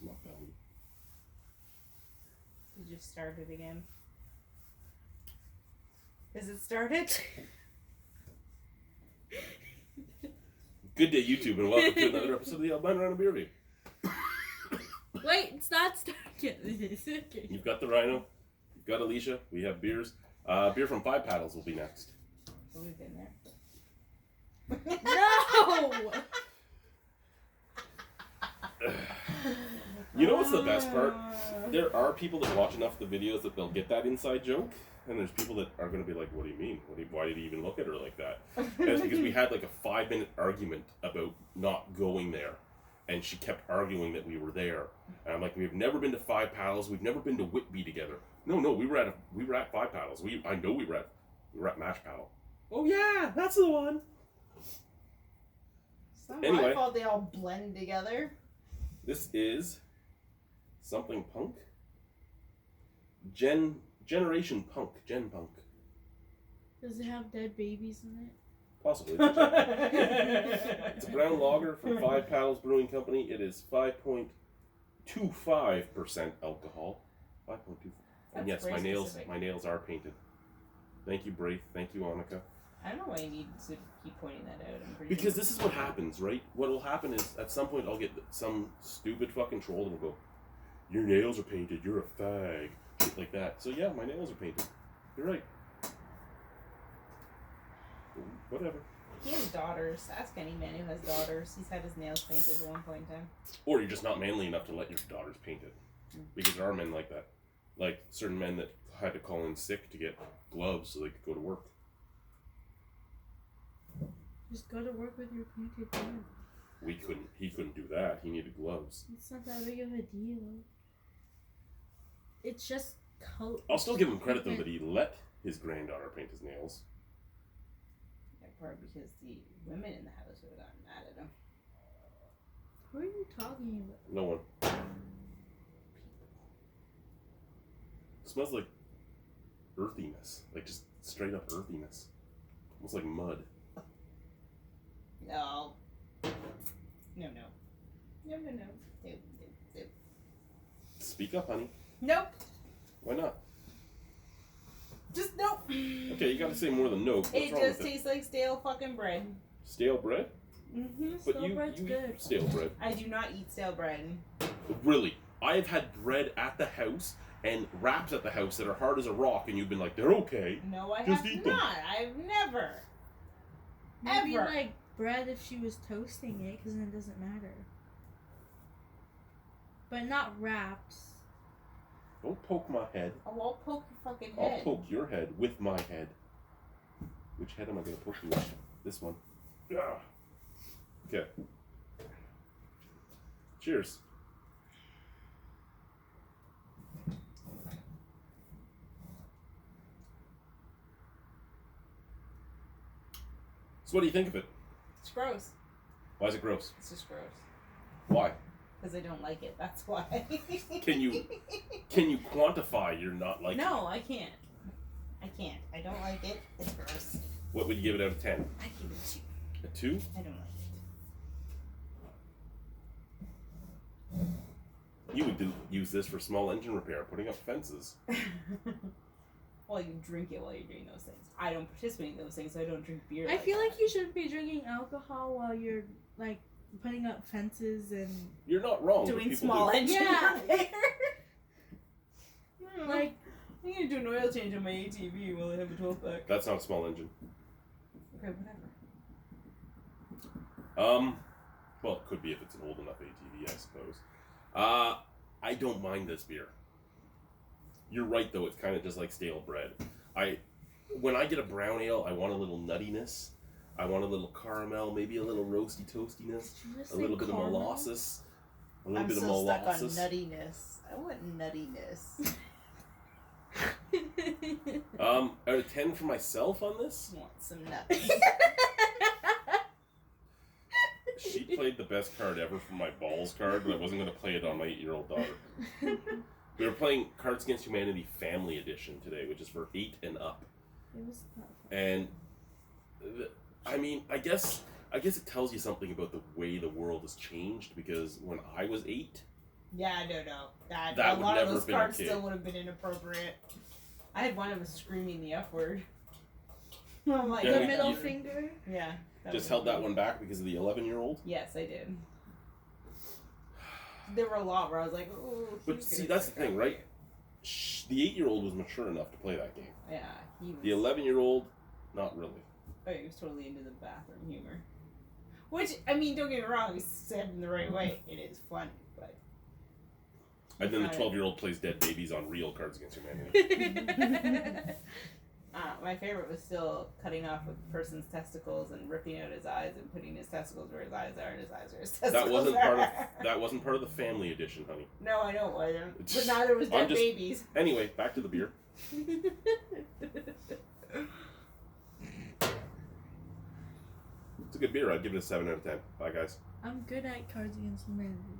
my belly. You just started again. Is it started? Good day, YouTube, and welcome to another episode of the Albino Rhino Beer Review. Wait, it's not started yet. You've got the Rhino, you've got Alicia, we have beers. Beer from Five Paddles will be next. We've been there. No! You know what's the best part? There are people that watch enough of the videos that they'll get that inside joke, and there's people that are going to be like, what do you mean? Why did he even look at her like that? And it's because we had like a 5-minute argument about not going there, and she kept arguing that we were there. And I'm like, we've never been to Five Paddles, we've never been to Whitby together. No, we were at Five Paddles. I know we were at Mash Paddle. Oh yeah, that's the one. It's not Anyway. my fault they all blend together. This is something punk. Generation Punk. Gen Punk. Does it have dead babies in it? Possibly. It's a brown lager from Five Paddles Brewing Company. It is 5.25% alcohol. 5.25. And yes, my nails are painted. Thank you, Braith. Thank you, Annika. I don't know why you need to keep pointing that out. Because this is what happens, right? What will happen is, at some point, I'll get some stupid fucking troll that will go, your nails are painted, you're a fag. Shit like that. So yeah, my nails are painted. You're right. Whatever. He has daughters. Ask any man who has daughters. He's had his nails painted at one point in time. Or you're just not manly enough to let your daughters paint it. Because there are men like that. Like certain men that had to call in sick to get gloves so they could go to work. Just go to work with your painted gun. He couldn't do that. He needed gloves. It's not that big of a deal. It's just coat. I'll still give him credit though that he let his granddaughter paint his nails. Yeah, probably because the women in the house would have gotten mad at him. Who are you talking about? No one. It smells like earthiness. Like just straight up earthiness. Almost like mud. No. No. Speak up, honey. Nope. Why not? Just nope. Okay, you gotta say more than nope. What's It wrong just with tastes like stale fucking bread. Stale bread? Mm-hmm. But Stale you bread's good. eat stale bread. I do not eat stale bread. Really? I have had bread at the house and wraps at the house that are hard as a rock, and you've been like, they're okay. No, I Just have eat them. not. I've never. Maybe Ever. like bread if she was toasting it, because then it doesn't matter. But not wraps. Don't poke my head. Oh, I'll poke your fucking I'll head. poke your head with my head. Which head am I going to poke you with? This one. Yeah. Okay. Cheers. So what do you think of it? It's gross. Why is it gross? It's just gross. Why? Because I don't like it. That's why. Can you quantify your not liking it? No, I can't. I don't like it. It's gross. What would you give it out of 10? I give it A 2? 2. I don't like You would use this for small engine repair, putting up fences. it. Well, you drink it while you're doing those things. I don't participate in those things, so I don't drink beer. I feel like you shouldn't be drinking alcohol while you're like putting up fences and You're not wrong. but doing people small do. engine Yeah. repair. like I'm gonna do an oil change on my ATV while I have a 12-pack. That's not a small engine. Okay, whatever. Well, it could be if it's an old enough ATV, I suppose. I don't mind this beer. You're right, though. It's kind of just like stale bread. When I get a brown ale, I want a little nuttiness. I want a little caramel, maybe a little roasty toastiness, a little bit of molasses, a little bit of molasses. Stuck on nuttiness. I want nuttiness. Out of 10 for myself on this? I want some nuts. She played the best card ever for my balls card, but I wasn't going to play it on my 8-year-old daughter. We were playing Cards Against Humanity Family Edition today, which is for 8 and up. it was not fun. And I mean, I guess it tells you something about the way the world has changed, because when I was 8, Yeah, no. That A would lot of never those have been cards okay. still would have been inappropriate. I had one of us screaming the F word. I'm like, Yeah, The we- middle you- finger. Yeah. Just held that one back because of the 11-year-old. Yes, I did. There were a lot where I was like, ooh. But he's see, gonna that's the check thing, out right? me. The 8-year-old was mature enough to play that game. Yeah, he was. The 11-year-old, not really. Oh, he was totally into the bathroom humor. Which, I mean, don't get me wrong, it's said in the right way. It is fun, but. And then the Got it. 12-year-old plays dead babies on real Cards Against Humanity. My favorite was still cutting off a person's testicles and ripping out his eyes and putting his testicles where his eyes are and his eyes where his testicles That wasn't part of the family edition, honey. No, I know it wasn't. But It's- neither was dead I'm just- babies. Anyway, back to the beer. It's a good beer. I'd give it a 7 out of 10. Bye, guys. I'm good at Cards Against Humanity.